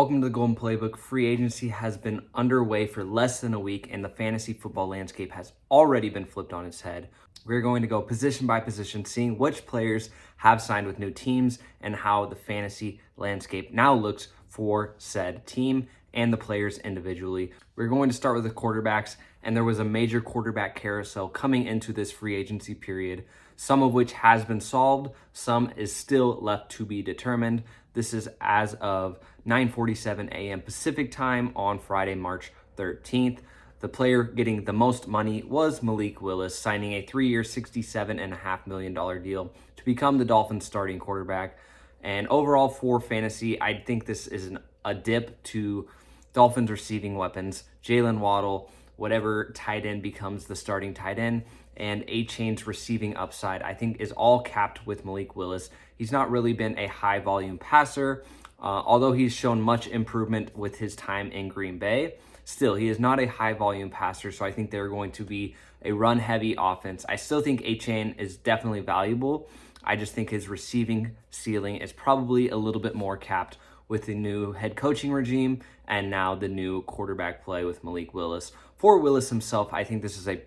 Welcome to the Golden Playbook. Free agency has been underway for less than a week, and the fantasy football landscape has already been flipped on its head. We're going to go position by position, seeing which players have signed with new teams and how the fantasy landscape now looks for said team and the players individually. We're going to start with the quarterbacks, and there was a major quarterback carousel coming into this free agency period, some of which has been solved, some is still left to be determined. This is as of 9:47 a.m. Pacific time on Friday, March 13th. The player getting the most money was Malik Willis, signing a 3-year, $67.5 million deal to become the Dolphins' starting quarterback. And overall for fantasy, I think this is a dip to Dolphins receiving weapons. Jalen Waddle, whatever tight end becomes the starting tight end, and Achane's receiving upside, I think, is all capped with Malik Willis. He's not really been a high volume passer, although he's shown much improvement with his time in Green Bay. Still, he is not a high volume passer, so I think they're going to be a run heavy offense. I still think Achane is definitely valuable. I just think his receiving ceiling is probably a little bit more capped with the new head coaching regime and now the new quarterback play with Malik Willis. For Willis himself, I think this is a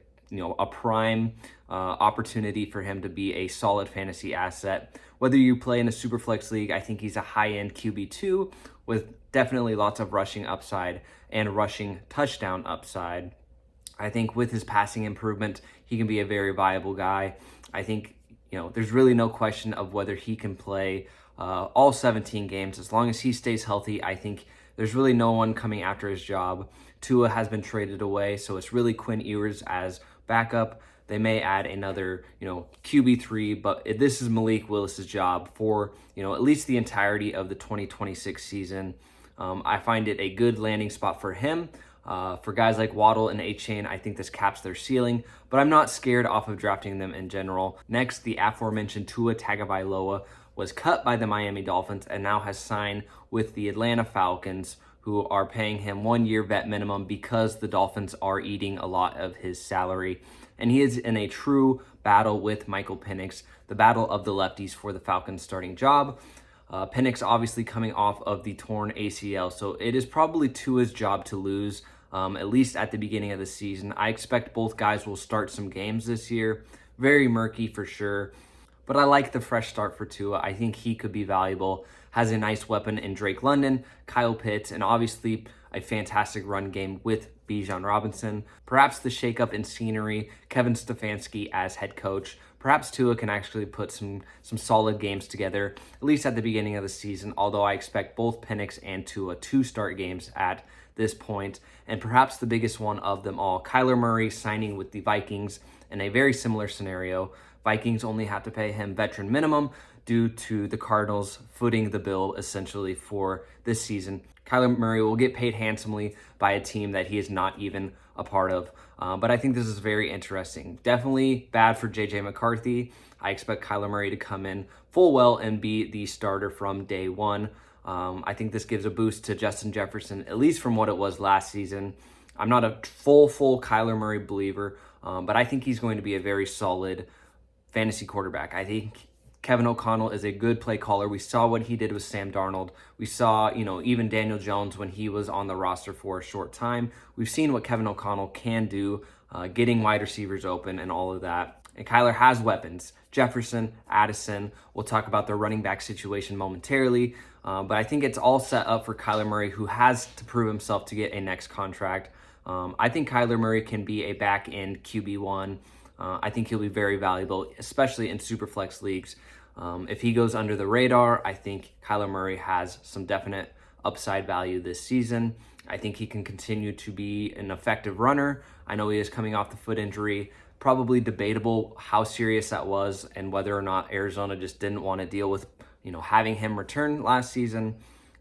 prime opportunity for him to be a solid fantasy asset. Whether you play in a super flex league, I think he's a high-end QB2 with definitely lots of rushing upside and rushing touchdown upside. I think with his passing improvement, he can be a very viable guy. I think, there's really no question of whether he can play all 17 games. As long as he stays healthy, I think there's really no one coming after his job. Tua has been traded away, so it's really Quinn Ewers as backup. They may add another, QB3, but this is Malik Willis's job for, at least the entirety of the 2026 season. I find it a good landing spot for him. For guys like Waddle and Achane, I think this caps their ceiling, but I'm not scared off of drafting them in general. Next, the aforementioned Tua Tagovailoa was cut by the Miami Dolphins and now has signed with the Atlanta Falcons, who are paying him 1-year vet minimum because the Dolphins are eating a lot of his salary. And he is in a true battle with Michael Penix, the battle of the lefties for the Falcons starting job. Penix obviously coming off of the torn ACL, so it is probably Tua's job to lose, at least at the beginning of the season. I expect both guys will start some games this year. Very murky for sure, but I like the fresh start for Tua. I think he could be valuable. Has a nice weapon in Drake London, Kyle Pitts, and obviously a fantastic run game with Bijan Robinson. Perhaps the shakeup in scenery, Kevin Stefanski as head coach. Perhaps Tua can actually put some solid games together, at least at the beginning of the season, although I expect both Penix and Tua to start games at this point. And perhaps the biggest one of them all, Kyler Murray signing with the Vikings in a very similar scenario. Vikings only have to pay him veteran minimum due to the Cardinals footing the bill essentially for this season. Kyler Murray will get paid handsomely by a team that he is not even a part of. But I think this is very interesting. Definitely bad for J.J. McCarthy. I expect Kyler Murray to come in full well and be the starter from day one. I think this gives a boost to Justin Jefferson, at least from what it was last season. I'm not a full Kyler Murray believer, but I think he's going to be a very solid fantasy quarterback. I think Kevin O'Connell is a good play caller. We saw what he did with Sam Darnold. We saw, even Daniel Jones when he was on the roster for a short time. We've seen what Kevin O'Connell can do, getting wide receivers open and all of that. And Kyler has weapons. Jefferson, Addison. We'll talk about the running back situation momentarily. But I think it's all set up for Kyler Murray, who has to prove himself to get a next contract. I think Kyler Murray can be a back-end QB1. I think he'll be very valuable, especially in Superflex leagues. If he goes under the radar, I think Kyler Murray has some definite upside value this season. I think he can continue to be an effective runner. I know he is coming off the foot injury. Probably debatable how serious that was and whether or not Arizona just didn't want to deal with, having him return last season.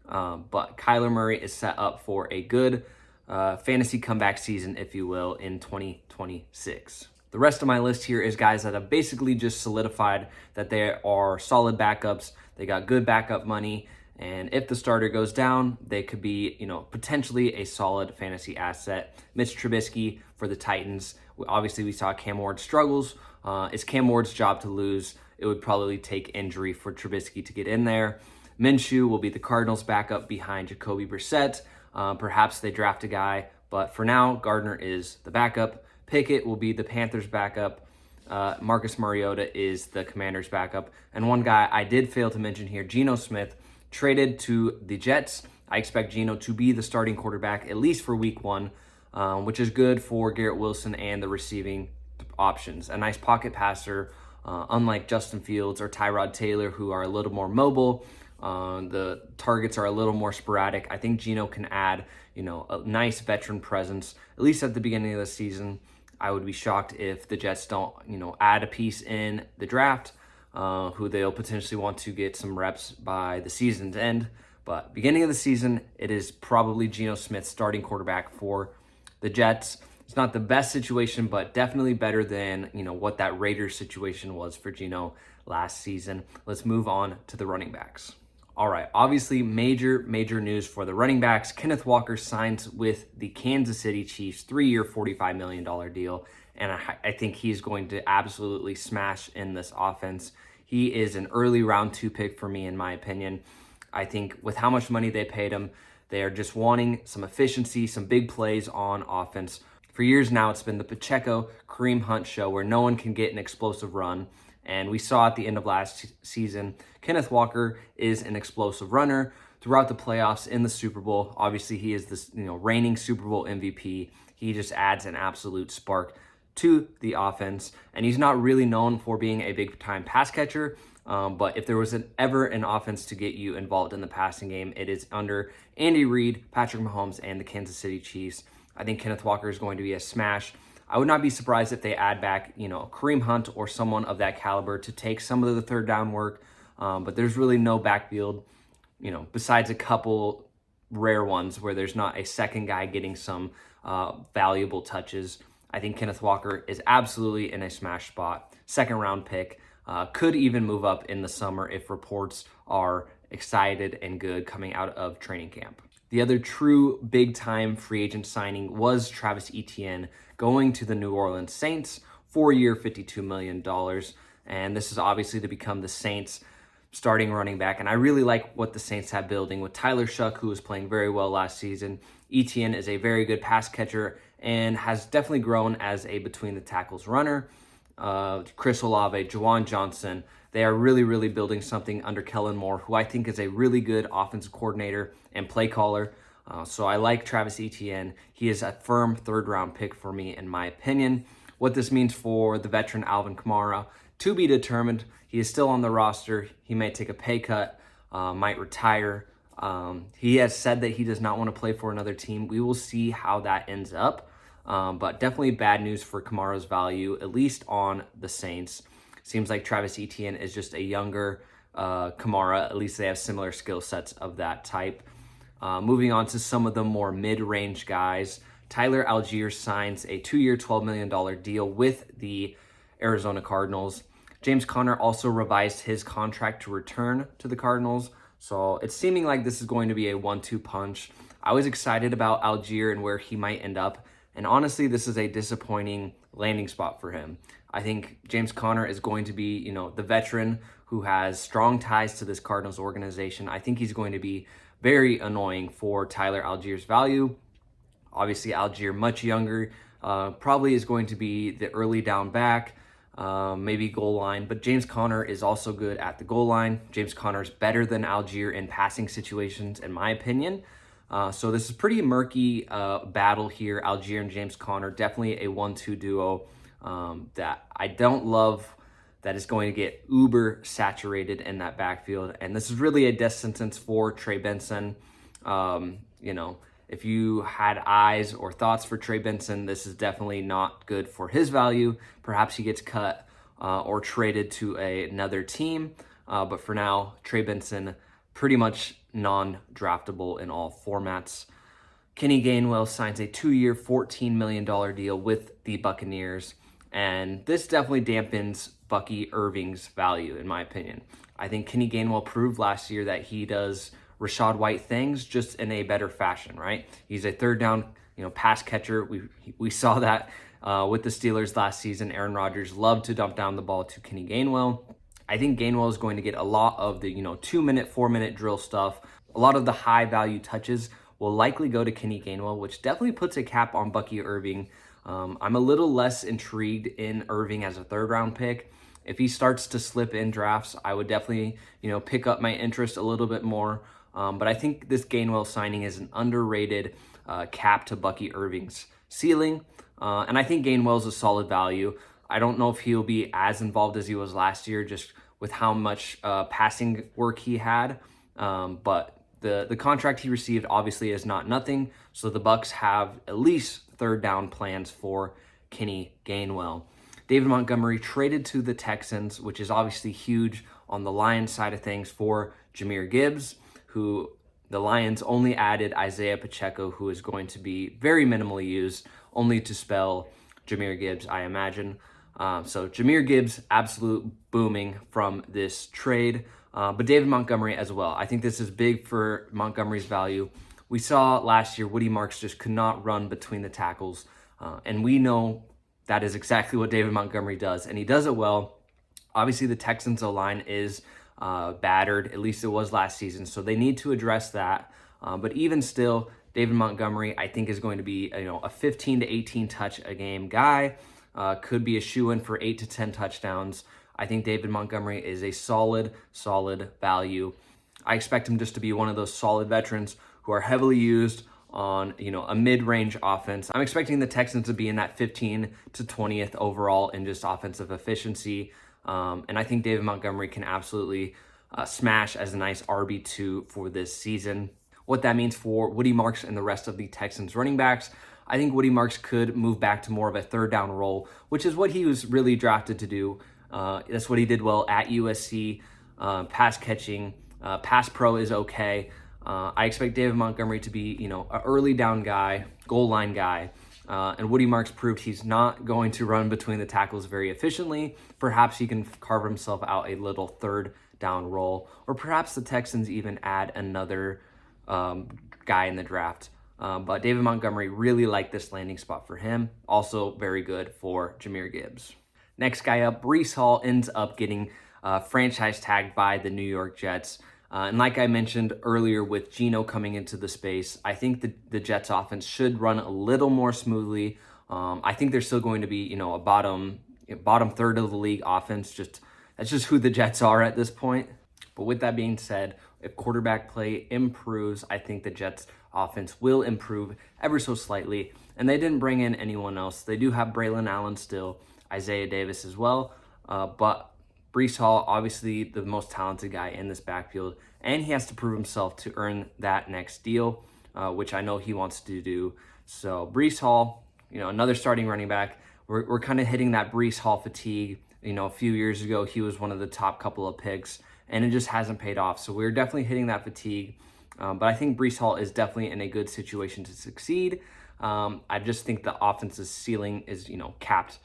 But Kyler Murray is set up for a good fantasy comeback season, if you will, in 2026. The rest of my list here is guys that have basically just solidified that they are solid backups. They got good backup money. And if the starter goes down, they could be, potentially a solid fantasy asset. Mitch Trubisky for the Titans. Obviously, we saw Cam Ward struggles. It's Cam Ward's job to lose. It would probably take injury for Trubisky to get in there. Minshew will be the Cardinals' backup behind Jacoby Brissett. Perhaps they draft a guy, but for now, Gardner is the backup. Pickett will be the Panthers' backup. Marcus Mariota is the Commanders' backup. And one guy I did fail to mention here, Geno Smith, traded to the Jets. I expect Geno to be the starting quarterback, at least for week 1, which is good for Garrett Wilson and the receiving options. A nice pocket passer, unlike Justin Fields or Tyrod Taylor, who are a little more mobile. The targets are a little more sporadic. I think Geno can add, a nice veteran presence, at least at the beginning of the season. I would be shocked if the Jets don't, add a piece in the draft, who they'll potentially want to get some reps by the season's end. But beginning of the season, it is probably Geno Smith starting quarterback for the Jets. It's not the best situation, but definitely better than, what that Raiders situation was for Geno last season. Let's move on to the running backs. All right, obviously major news for the running backs. Kenneth Walker signs with the Kansas City Chiefs, 3-year, $45 million deal. And I think he's going to absolutely smash in this offense. He is an early round 2 pick for me, in my opinion. I think with how much money they paid him, they are just wanting some efficiency, some big plays on offense. For years now, it's been the Pacheco, Kareem Hunt show where no one can get an explosive run. And we saw at the end of last season, Kenneth Walker is an explosive runner throughout the playoffs in the Super Bowl. Obviously, he is this, reigning Super Bowl MVP. He just adds an absolute spark to the offense. And he's not really known for being a big-time pass catcher. But if there was ever an offense to get you involved in the passing game, it is under Andy Reid, Patrick Mahomes, and the Kansas City Chiefs. I think Kenneth Walker is going to be a smash. I would not be surprised if they add back, Kareem Hunt or someone of that caliber to take some of the third down work. But there's really no backfield, besides a couple rare ones where there's not a second guy getting some valuable touches. I think Kenneth Walker is absolutely in a smash spot. Second round pick. Could even move up in the summer if reports are excited and good coming out of training camp. The other true big-time free agent signing was Travis Etienne going to the New Orleans Saints, 4-year, $52 million. And this is obviously to become the Saints' starting running back. And I really like what the Saints have building with Tyler Shuck, who was playing very well last season. Etienne is a very good pass catcher and has definitely grown as a between-the-tackles runner. Chris Olave, Juwan Johnson, they are really building something under Kellen Moore, who I think is a really good offensive coordinator and play caller. So I like Travis Etienne. He is a firm third-round pick for me, in my opinion. What this means for the veteran Alvin Kamara, to be determined. He is still on the roster. He may take a pay cut, might retire. He has said that he does not want to play for another team. We will see how that ends up. But definitely bad news for Kamara's value, at least on the Saints. Seems like Travis Etienne is just a younger Kamara. At least they have similar skill sets of that type. Moving on to some of the more mid-range guys. Tyler Algier signs a 2-year, $12 million deal with the Arizona Cardinals. James Conner also revised his contract to return to the Cardinals. So it's seeming like this is going to be a 1-2 punch. I was excited about Algier and where he might end up. And honestly, this is a disappointing landing spot for him. I think James Conner is going to be, the veteran who has strong ties to this Cardinals organization. I think he's going to be very annoying for Tyler Algier's value. Obviously, Algier, much younger, probably is going to be the early down back, maybe goal line. But James Conner is also good at the goal line. James Conner is better than Algier in passing situations, in my opinion. So this is a pretty murky battle here. Algier and James Conner, definitely a 1-2 duo that I don't love, that is going to get uber saturated in that backfield. And this is really a death sentence for Trey Benson. If you had eyes or thoughts for Trey Benson, this is definitely not good for his value. Perhaps he gets cut or traded to another team. But for now, Trey Benson, pretty much non-draftable in all formats. Kenny Gainwell signs a 2-year, $14 million deal with the Buccaneers. And this definitely dampens Bucky Irving's value, in my opinion. I think Kenny Gainwell proved last year that he does Rachaad White things just in a better fashion, right? He's a third down, pass catcher. We saw that with the Steelers last season. Aaron Rodgers loved to dump down the ball to Kenny Gainwell. I think Gainwell is going to get a lot of the 2-minute, 4-minute drill stuff. A lot of the high value touches will likely go to Kenny Gainwell, which definitely puts a cap on Bucky Irving. I'm a little less intrigued in Irving as a 3rd-round pick. If he starts to slip in drafts, I would definitely, pick up my interest a little bit more. But I think this Gainwell signing is an underrated cap to Bucky Irving's ceiling. And I think Gainwell's a solid value. I don't know if he'll be as involved as he was last year, just with how much passing work he had. But the contract he received obviously is not nothing. So the Bucks have at least 3rd down plans for Kenny Gainwell. David Montgomery traded to the Texans, which is obviously huge on the Lions side of things for Jahmyr Gibbs, who the Lions only added Isaiah Pacheco, who is going to be very minimally used, only to spell Jahmyr Gibbs, I imagine. So Jahmyr Gibbs, absolute booming from this trade, but David Montgomery as well. I think this is big for Montgomery's value. We saw last year Woody Marks just could not run between the tackles, and we know that is exactly what David Montgomery does, and he does it well. Obviously, the Texans' O-line is battered, at least it was last season, so they need to address that. But even still, David Montgomery, I think, is going to be a 15 to 18 touch a game guy. Could be a shoe-in for 8 to 10 touchdowns. I think David Montgomery is a solid value. I expect him just to be one of those solid veterans who are heavily used on a mid-range offense. I'm expecting the Texans to be in that 15 to 20th overall in just offensive efficiency. And I think David Montgomery can absolutely smash as a nice RB2 for this season. What that means for Woody Marks and the rest of the Texans running backs, I think Woody Marks could move back to more of a 3rd down role, which is what he was really drafted to do. That's what he did well at USC. Pass catching, pass pro is okay. I expect David Montgomery to be, an early down guy, goal line guy. And Woody Marks proved he's not going to run between the tackles very efficiently. Perhaps he can carve himself out a little 3rd down role, or perhaps the Texans even add another guy in the draft. But David Montgomery really liked this landing spot for him. Also very good for Jahmyr Gibbs. Next guy up, Breece Hall ends up getting franchise tagged by the New York Jets. And like I mentioned earlier with Geno coming into the space, I think the Jets offense should run a little more smoothly. I think they're still going to be, a bottom 3rd of the league offense. That's just who the Jets are at this point. But with that being said, if quarterback play improves, I think the Jets offense will improve ever so slightly. And they didn't bring in anyone else. They do have Braylon Allen still, Isaiah Davis as well. But Breece Hall, obviously the most talented guy in this backfield, and he has to prove himself to earn that next deal, which I know he wants to do. So Breece Hall, another starting running back. We're kind of hitting that Breece Hall fatigue. A few years ago, he was one of the top couple of picks, and it just hasn't paid off. So we're definitely hitting that fatigue. But I think Breece Hall is definitely in a good situation to succeed. I just think the offense's ceiling is, capped.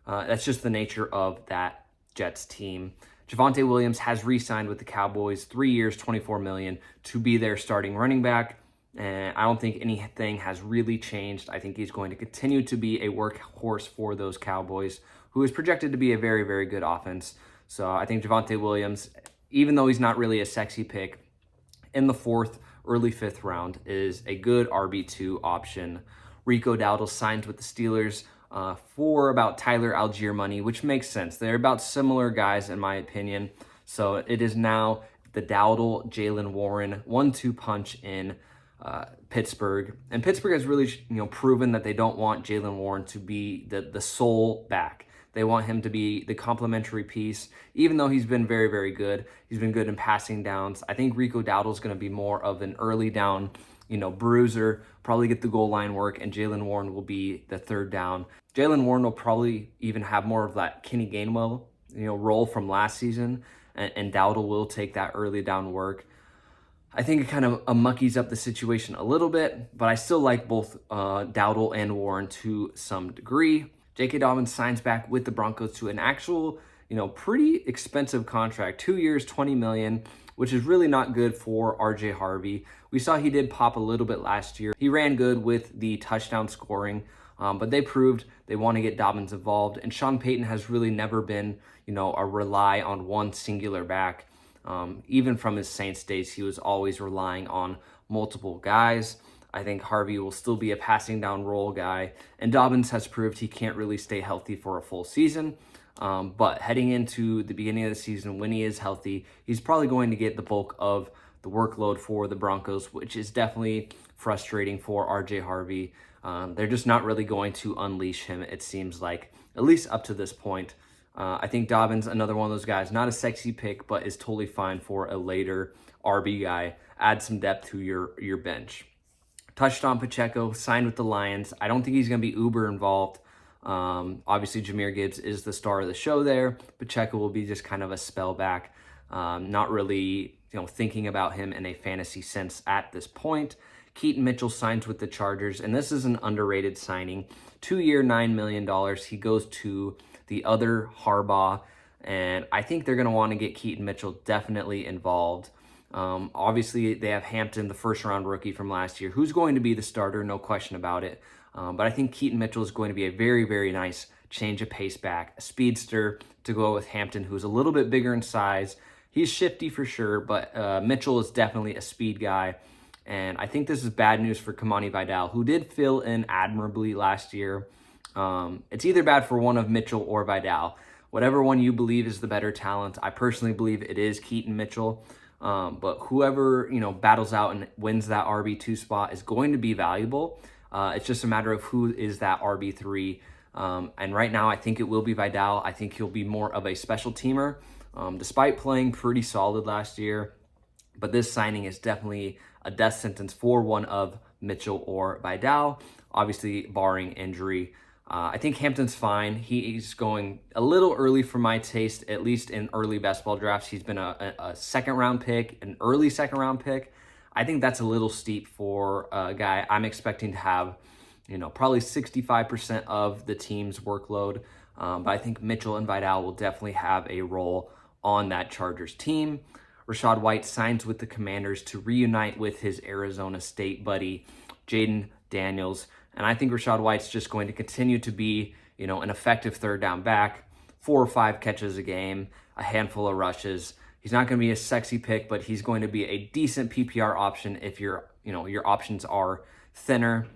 That's just the nature of that Jets team. Javonte Williams has re-signed with the Cowboys, 3 years, $24 million, to be their starting running back. And I don't think anything has really changed. I think he's going to continue to be a workhorse for those Cowboys, who is projected to be a very, very good offense. So I think Javonte Williams, even though he's not really a sexy pick, in the 4th, early 5th round, is a good RB2 option. Rico Dowdle signed with the Steelers for about Tyler Algier money, which makes sense. They're about similar guys in my opinion. So it is now the Dowdle, Jaylen Warren 1-2 punch in Pittsburgh. And Pittsburgh has really proven that they don't want Jaylen Warren to be the sole back. They want him to be the complementary piece, even though he's been very, very good. He's been good in passing downs. I think Rico Dowdle is going to be more of an early down, bruiser, probably get the goal line work, and Jaylen Warren will be the 3rd down. Jaylen Warren will probably even have more of that Kenny Gainwell, role from last season, and Dowdle will take that early down work. I think it kind of muckies up the situation a little bit, but I still like both Dowdle and Warren to some degree. J.K. Dobbins signs back with the Broncos to an actual, pretty expensive contract, 2 years, $20 million, which is really not good for R.J. Harvey. We saw he did pop a little bit last year. He ran good with the touchdown scoring, But they proved they want to get Dobbins involved. And Sean Payton has really never been, a rely on one singular back. Even from his Saints days, he was always relying on multiple guys. I think Harvey will still be a passing down role guy. And Dobbins has proved he can't really stay healthy for a full season. But heading into the beginning of the season, when he is healthy, he's probably going to get the bulk of the workload for the Broncos, which is definitely frustrating for RJ Harvey. They're just not really going to unleash him, it seems like, at least up to this point. I think Dobbins, another one of those guys, not a sexy pick, but is totally fine for a later RB guy. Add some depth to your bench. Touched on Pacheco, signed with the Lions. I don't think he's going to be uber involved. Obviously, Jahmyr Gibbs is the star of the show there. Pacheco will be just kind of a spell back. Not really, thinking about him in a fantasy sense at this point. Keaton Mitchell signs with the Chargers, and this is an underrated signing. 2-year, $9 million. He goes to the other Harbaugh, and I think they're going to want to get Keaton Mitchell definitely involved. Obviously, they have Hampton, the first-round rookie from last year, who's going to be the starter, no question about it. But I think Keaton Mitchell is going to be a very, very nice change of pace back, a speedster to go with Hampton, who's a little bit bigger in size. He's shifty for sure, but Mitchell is definitely a speed guy. And I think this is bad news for Kamani Vidal, who did fill in admirably last year. It's either bad for one of Mitchell or Vidal. Whatever one you believe is the better talent. I personally believe it is Keaton Mitchell. But whoever, battles out and wins that RB2 spot is going to be valuable. It's just a matter of who is that RB3. And right now, I think it will be Vidal. I think he'll be more of a special teamer, despite playing pretty solid last year. But this signing is definitely a death sentence for one of Mitchell or Vidal, obviously barring injury. I think Hampton's fine. He's going a little early for my taste, at least in early best ball drafts. He's been a second-round pick, an early second-round pick. I think that's a little steep for a guy I'm expecting to have, probably 65% of the team's workload. But I think Mitchell and Vidal will definitely have a role on that Chargers team. Rachaad White signs with the Commanders to reunite with his Arizona State buddy, Jaden Daniels. And I think Rachaad White's just going to continue to be, an effective third down back, 4 or 5 catches a game, a handful of rushes. He's not going to be a sexy pick, but he's going to be a decent PPR option if your options are thinner.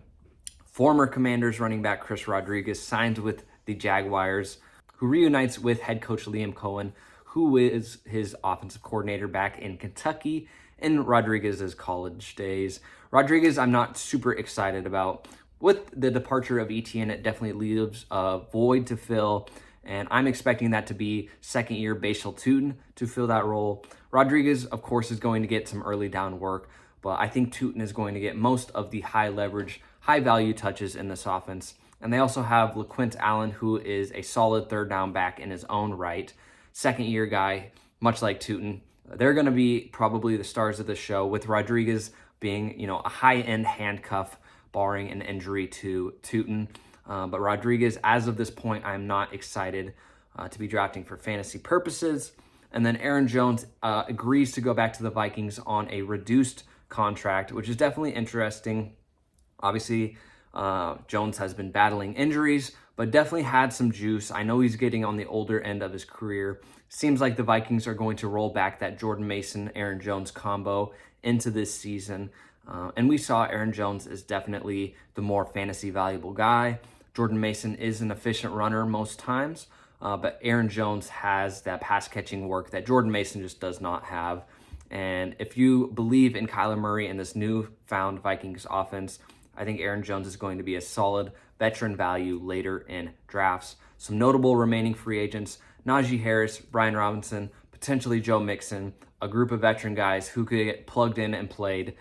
Former Commanders running back Chris Rodriguez signs with the Jaguars, who reunites with head coach Liam Cohen, who is his offensive coordinator back in Kentucky in Rodriguez's college days. Rodriguez, I'm not super excited about. With the departure of Etienne, it definitely leaves a void to fill, and I'm expecting that to be second-year Bashal Tutin to fill that role. Rodriguez, of course, is going to get some early down work, but I think Tutin is going to get most of the high-leverage, high-value touches in this offense. And they also have LaQuint Allen, who is a solid third down back in his own right. Second-year guy, much like Tutin. They're going to be probably the stars of the show, with Rodriguez being, a high-end handcuff, barring an injury to Tutin. But Rodriguez, as of this point, I'm not excited to be drafting for fantasy purposes. And then Aaron Jones agrees to go back to the Vikings on a reduced contract, which is definitely interesting. Obviously, Jones has been battling injuries, but definitely had some juice. I know he's getting on the older end of his career. Seems like the Vikings are going to roll back that Jordan Mason, Aaron Jones combo into this season. And we saw Aaron Jones is definitely the more fantasy valuable guy. Jordan Mason is an efficient runner most times, but Aaron Jones has that pass catching work that Jordan Mason just does not have. And if you believe in Kyler Murray and this newfound Vikings offense, I think Aaron Jones is going to be a solid veteran value later in drafts. Some notable remaining free agents: Najee Harris, Brian Robinson, potentially Joe Mixon, a group of veteran guys who could get plugged in and played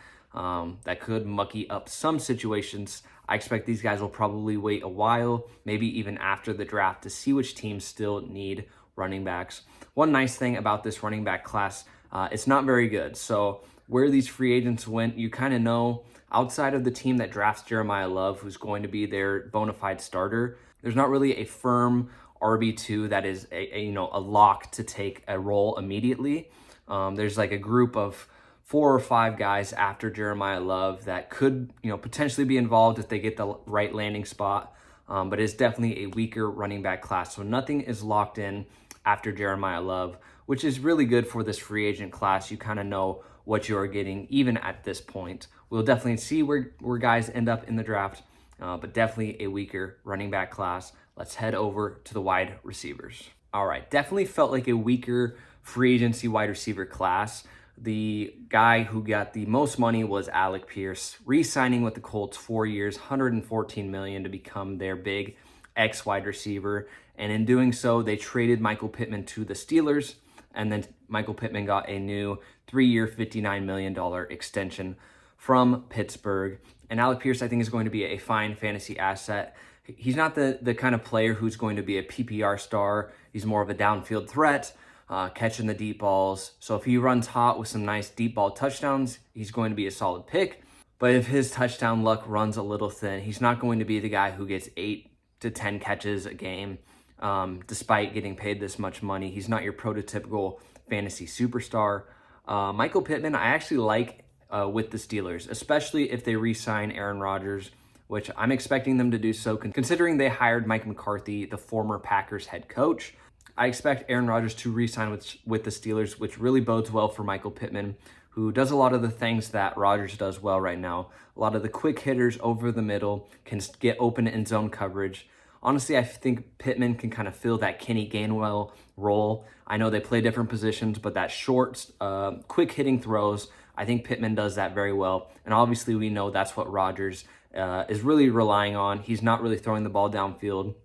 that could mucky up some situations. I expect these guys will probably wait a while, maybe even after the draft, to see which teams still need running backs. One nice thing about this running back class, it's not very good. So where these free agents went, you kind of know. Outside of the team that drafts Jeremiah Love, who's going to be their bona fide starter, there's not really a firm RB2 that is a lock to take a role immediately. There's like a group of 4 or 5 guys after Jeremiah Love that could potentially be involved if they get the right landing spot. but it's definitely a weaker running back class. So nothing is locked in after Jeremiah Love, which is really good for this free agent class. You kind of know what you are getting even at this point. We'll definitely see where guys end up in the draft, but definitely a weaker running back class. Let's head over to the wide receivers. All right, definitely felt like a weaker free agency wide receiver class. The guy who got the most money was Alec Pierce, re-signing with the Colts 4 years, $114 million to become their big X wide receiver. And in doing so, they traded Michael Pittman to the Steelers, and then Michael Pittman got a new 3-year, $59 million extension from Pittsburgh. And Alec Pierce, I think, is going to be a fine fantasy asset. He's not the kind of player who's going to be a PPR star. He's more of a downfield threat, catching the deep balls. So if he runs hot with some nice deep ball touchdowns, he's going to be a solid pick. But if his touchdown luck runs a little thin, he's not going to be the guy who gets 8 to 10 catches a game, despite getting paid this much money. He's not your prototypical fantasy superstar. Michael Pittman, I actually like with the Steelers, especially if they re-sign Aaron Rodgers, which I'm expecting them to do so, considering they hired Mike McCarthy, the former Packers head coach. I expect Aaron Rodgers to re-sign with the Steelers, which really bodes well for Michael Pittman, who does a lot of the things that Rodgers does well right now. A lot of the quick hitters over the middle, can get open in zone coverage. Honestly, I think Pittman can kind of fill that Kenny Gainwell role. I know they play different positions, but that short, quick hitting throws, I think Pittman does that very well. And obviously we know that's what Rodgers is really relying on. He's not really throwing the ball downfield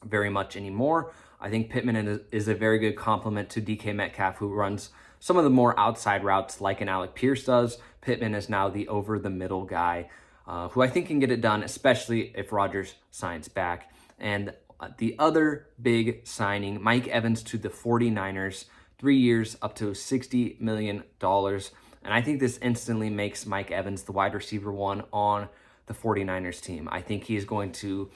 very much anymore. I think Pittman is a very good complement to DK Metcalf, who runs some of the more outside routes like an Alec Pierce does. Pittman is now the over-the-middle guy who I think can get it done, especially if Rodgers signs back. And the other big signing, Mike Evans to the 49ers, 3 years, up to $60 million. And I think this instantly makes Mike Evans the wide receiver one on the 49ers team. I think he's going to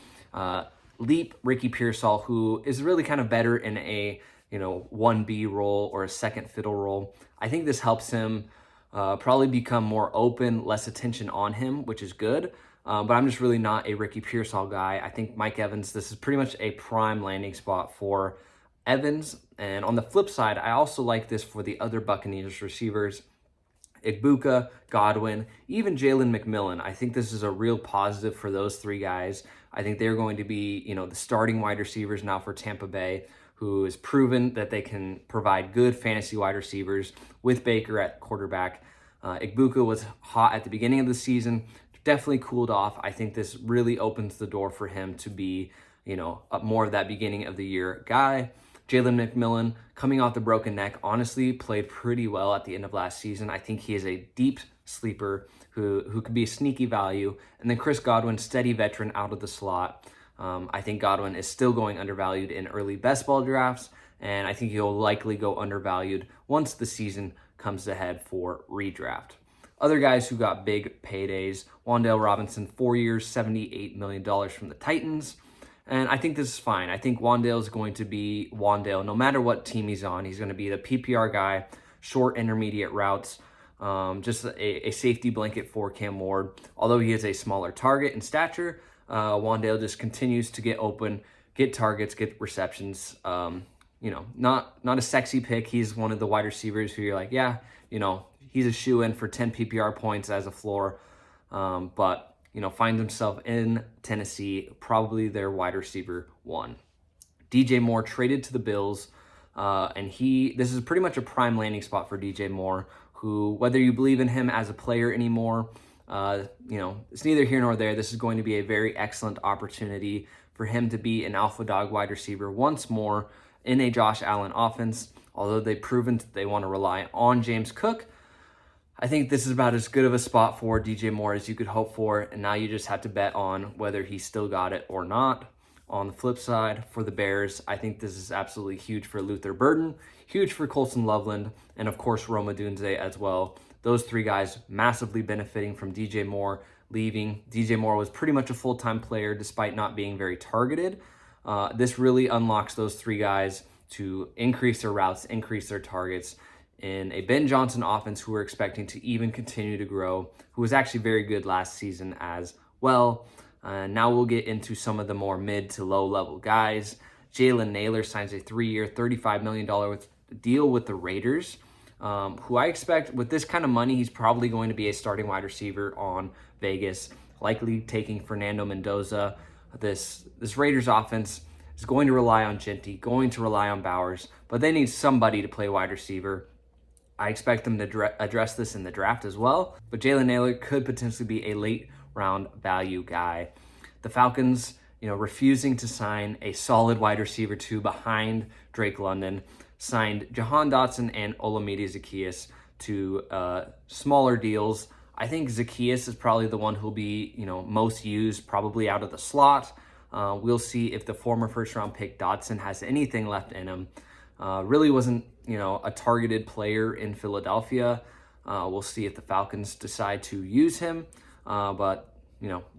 leap Ricky Pearsall, who is really kind of better in a 1B role or a second fiddle role. I think this helps him probably become more open, less attention on him, which is good. But I'm just really not a Ricky Pearsall guy. I think Mike Evans, this is pretty much a prime landing spot for Evans. And on the flip side, I also like this for the other Buccaneers receivers, Igbuka, Godwin, even Jalen McMillan. I think this is a real positive for those three guys. I think they're going to be, the starting wide receivers now for Tampa Bay, who has proven that they can provide good fantasy wide receivers with Baker at quarterback. Igbuka was hot at the beginning of the season, definitely cooled off. I think this really opens the door for him to be, more of that beginning of the year guy. Jalen McMillan, coming off the broken neck, honestly played pretty well at the end of last season. I think he is a deep sleeper who could be a sneaky value. And then Chris Godwin, steady veteran out of the slot. I think Godwin is still going undervalued in early best ball drafts, and I think he'll likely go undervalued once the season comes ahead for redraft. Other guys who got big paydays, Wan'Dale Robinson, 4 years, $78 million from the Titans. And I think this is fine. I think Wan'Dale is going to be Wan'Dale no matter what team he's on. He's going to be the PPR guy, short intermediate routes, just a safety blanket for Cam Ward. Although he is a smaller target in stature, Wan'Dale just continues to get open, get targets, get receptions. Not a sexy pick. He's one of the wide receivers who you're like, yeah, he's a shoe-in for 10 PPR points as a floor. But finds himself in Tennessee, probably their wide receiver one. DJ Moore traded to the Bills, and this is pretty much a prime landing spot for DJ Moore, who, whether you believe in him as a player anymore, it's neither here nor there. This is going to be a very excellent opportunity for him to be an alpha dog wide receiver once more in a Josh Allen offense. Although they've proven that they want to rely on James Cook, I think this is about as good of a spot for DJ Moore as you could hope for, and now you just have to bet on whether he still got it or not. On the flip side, for the Bears, I think this is absolutely huge for Luther Burden, huge for Colson Loveland, and of course Rome Odunze as well. Those three guys massively benefiting from DJ Moore leaving. DJ Moore was pretty much a full-time player despite not being very targeted. This really unlocks those three guys to increase their routes, increase their targets, in a Ben Johnson offense who we're expecting to even continue to grow, who was actually very good last season as well. Now we'll get into some of the more mid to low level guys. Jalen Nailor signs a 3-year, $35 million deal with the Raiders, who I expect with this kind of money, he's probably going to be a starting wide receiver on Vegas, likely taking Fernando Mendoza. This Raiders offense is going to rely on Genty, going to rely on Bowers, but they need somebody to play wide receiver. I expect them to address this in the draft as well, but Jalen Nailor could potentially be a late round value guy. The Falcons, refusing to sign a solid wide receiver two behind Drake London, signed Jahan Dotson and Olamide Zaccheaus to smaller deals. I think Zaccheaus is probably the one who'll be, most used, probably out of the slot. We'll see if the former first-round pick Dotson has anything left in him. Really wasn't, a targeted player in Philadelphia. We'll see if the Falcons decide to use him. But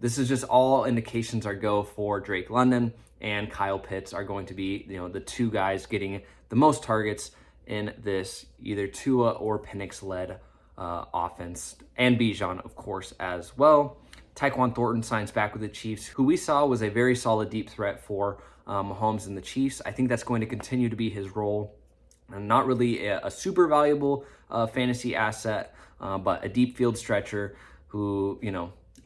this is just all indications are go for Drake London, and Kyle Pitts are going to be, the two guys getting the most targets in this either Tua or Penix-led offense, and Bijan, of course, as well. Tyquan Thornton signs back with the Chiefs, who we saw was a very solid deep threat for Mahomes and the Chiefs. I think that's going to continue to be his role. And not really a super valuable fantasy asset, but a deep field stretcher who,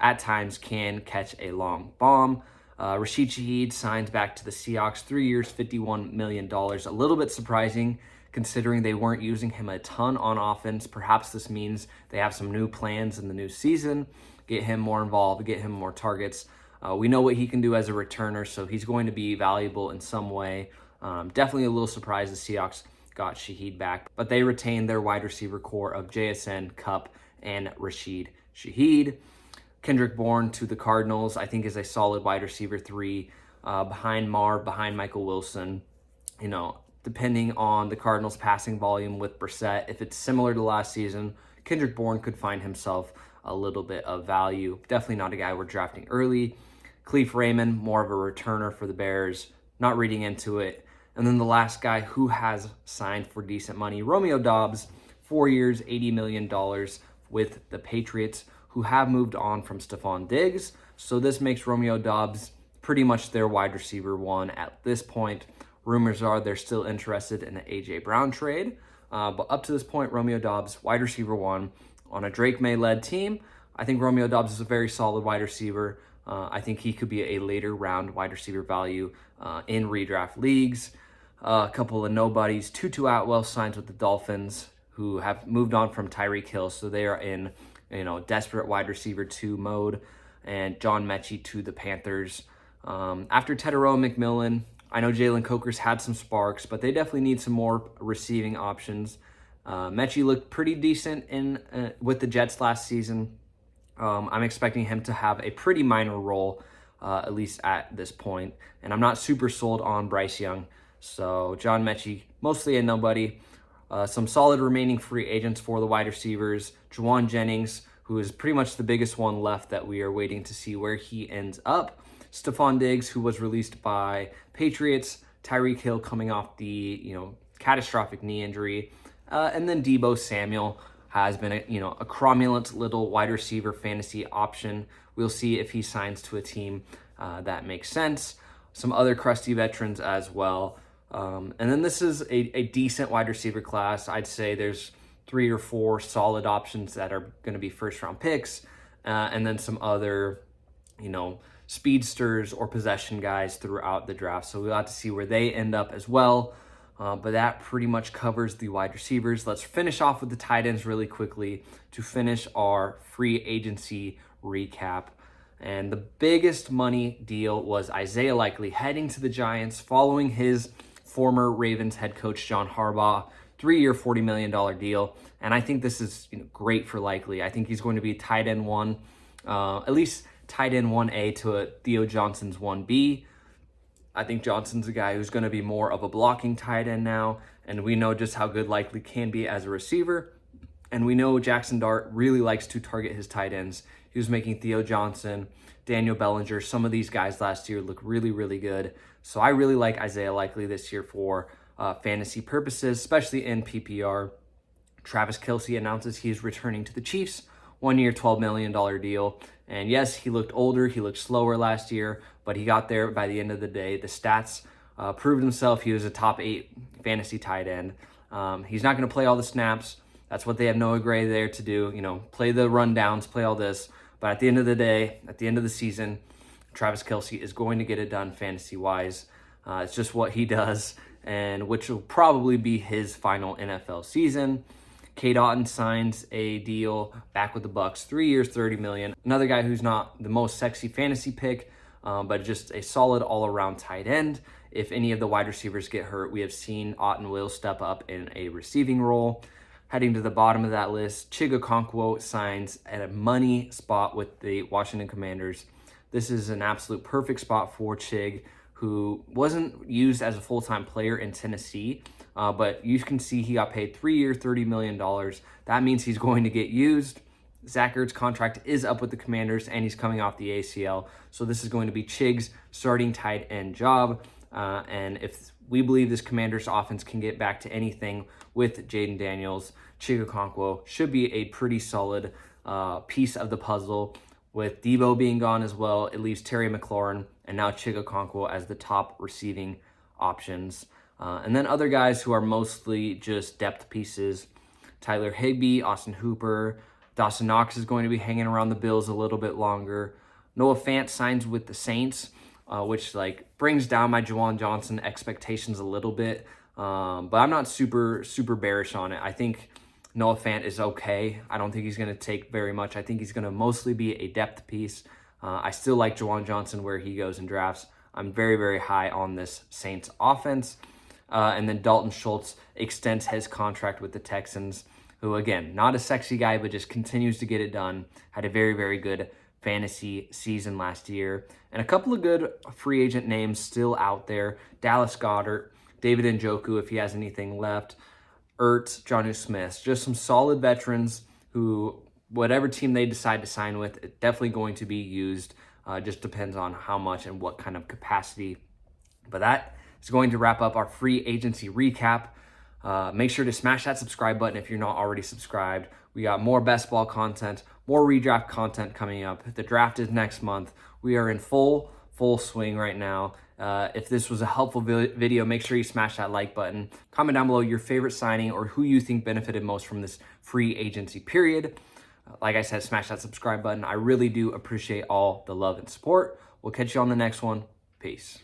at times can catch a long bomb. Rashid Shaheed signs back to the Seahawks, 3 years, $51 million. A little bit surprising considering they weren't using him a ton on offense. Perhaps this means they have some new plans in the new season, get him more involved, get him more targets. We know what he can do as a returner, so he's going to be valuable in some way. Definitely a little surprised the Seahawks got Shaheed back, but they retained their wide receiver core of JSN, Kupp, and Rashid Shaheed. Kendrick Bourne to the Cardinals, I think is a solid wide receiver 3, behind Marv, behind Michael Wilson. Depending on the Cardinals' passing volume with Brissett, if it's similar to last season, Kendrick Bourne could find himself a little bit of value. Definitely not a guy we're drafting early. Khalif Raymond, more of a returner for the Bears, not reading into it. And then the last guy who has signed for decent money, Romeo Doubs, 4 years, $80 million with the Patriots, who have moved on from Stephon Diggs. So this makes Romeo Doubs pretty much their wide receiver 1 at this point. Rumors are they're still interested in the A.J. Brown trade. But up to this point, Romeo Doubs, wide receiver 1 on a Drake May-led team. I think Romeo Doubs is a very solid wide receiver. I think he could be a later round wide receiver value in redraft leagues. A couple of nobodies. Tutu Atwell signs with the Dolphins, who have moved on from Tyreek Hill, so they are in desperate wide receiver 2 mode. And John Mechie to the Panthers. After Tedero McMillan, I know Jalen Coker's had some sparks, but they definitely need some more receiving options. Mechie looked pretty decent with the Jets last season. I'm expecting him to have a pretty minor role, at least at this point. And I'm not super sold on Bryce Young. So John Mechie, mostly a nobody. Some solid remaining free agents for the wide receivers. Juwan Jennings, who is pretty much the biggest one left that we are waiting to see where he ends up. Stephon Diggs, who was released by Patriots. Tyreek Hill coming off the, catastrophic knee injury. And then Deebo Samuel has been a cromulent little wide receiver fantasy option. We'll see if he signs to a team that makes sense. Some other crusty veterans as well. And then this is a decent wide receiver class. I'd say there's 3 or 4 solid options that are going to be first-round picks. And then some other, speedsters or possession guys throughout the draft. So we'll have to see where they end up as well. But that pretty much covers the wide receivers. Let's finish off with the tight ends really quickly to finish our free agency recap. And the biggest money deal was Isaiah Likely heading to the Giants following his former Ravens head coach John Harbaugh, 3-year, $40 million deal. And I think this is great for Likely. I think he's going to be tight end 1, at least tight end 1A to a Theo Johnson's 1B. I think Johnson's a guy who's going to be more of a blocking tight end now, and we know just how good Likely can be as a receiver. And we know Jackson Dart really likes to target his tight ends. He was making Theo Johnson, Daniel Bellinger, some of these guys last year look really, really good. So I really like Isaiah Likely this year for fantasy purposes, especially in PPR. Travis Kelce announces he's returning to the Chiefs. 1 year, $12 million deal. And yes, he looked older, he looked slower last year, but he got there by the end of the day. The stats proved himself. He was a top 8 fantasy tight end. He's not going to play all the snaps. That's what they have Noah Gray there to do. Play the rundowns, play all this. But at the end of the day, at the end of the season, Travis Kelce is going to get it done fantasy-wise. It's just what he does, and which will probably be his final NFL season. Cade Otton signs a deal back with the Bucs, 3 years, $30 million. Another guy who's not the most sexy fantasy pick, but just a solid all-around tight end. If any of the wide receivers get hurt, we have seen Otton will step up in a receiving role. Heading to the bottom of that list, Chig Okonkwo signs at a money spot with the Washington Commanders. This is an absolute perfect spot for Chig, who wasn't used as a full-time player in Tennessee, but you can see he got paid 3 years, $30 million. That means he's going to get used. Zach Ertz's contract is up with the Commanders, and he's coming off the ACL. So this is going to be Chig's starting tight end job. And if we believe this Commanders offense can get back to anything with Jaden Daniels, Chig Okonkwo should be a pretty solid piece of the puzzle. With Debo being gone as well, it leaves Terry McLaurin and now Chig Okonkwo as the top receiving options. And then other guys who are mostly just depth pieces, Tyler Higbee, Austin Hooper, Dawson Knox is going to be hanging around the Bills a little bit longer. Noah Fant signs with the Saints, which brings down my Juwan Johnson expectations a little bit. But I'm not super bearish on it. I think Noah Fant is okay. I don't think he's going to take very much. I think he's going to mostly be a depth piece. I still like Juwan Johnson where he goes in drafts. I'm very, very high on this Saints offense. And then Dalton Schultz extends his contract with the Texans, who, again, not a sexy guy, but just continues to get it done. Had a very, very good fantasy season last year. And a couple of good free agent names still out there. Dallas Goedert, David Njoku, if he has anything left, Ertz, Jonnu Smith. Just some solid veterans who, whatever team they decide to sign with, it's definitely going to be used. Just depends on how much and what kind of capacity. But that is going to wrap up our free agency recap. Make sure to smash that subscribe button if you're not already subscribed. We got more best ball content, more redraft content coming up. The draft is next month. We are in full swing right now. If this was a helpful video, make sure you smash that like button. Comment down below your favorite signing or who you think benefited most from this free agency period. Like I said, smash that subscribe button. I really do appreciate all the love and support. We'll catch you on the next one. Peace.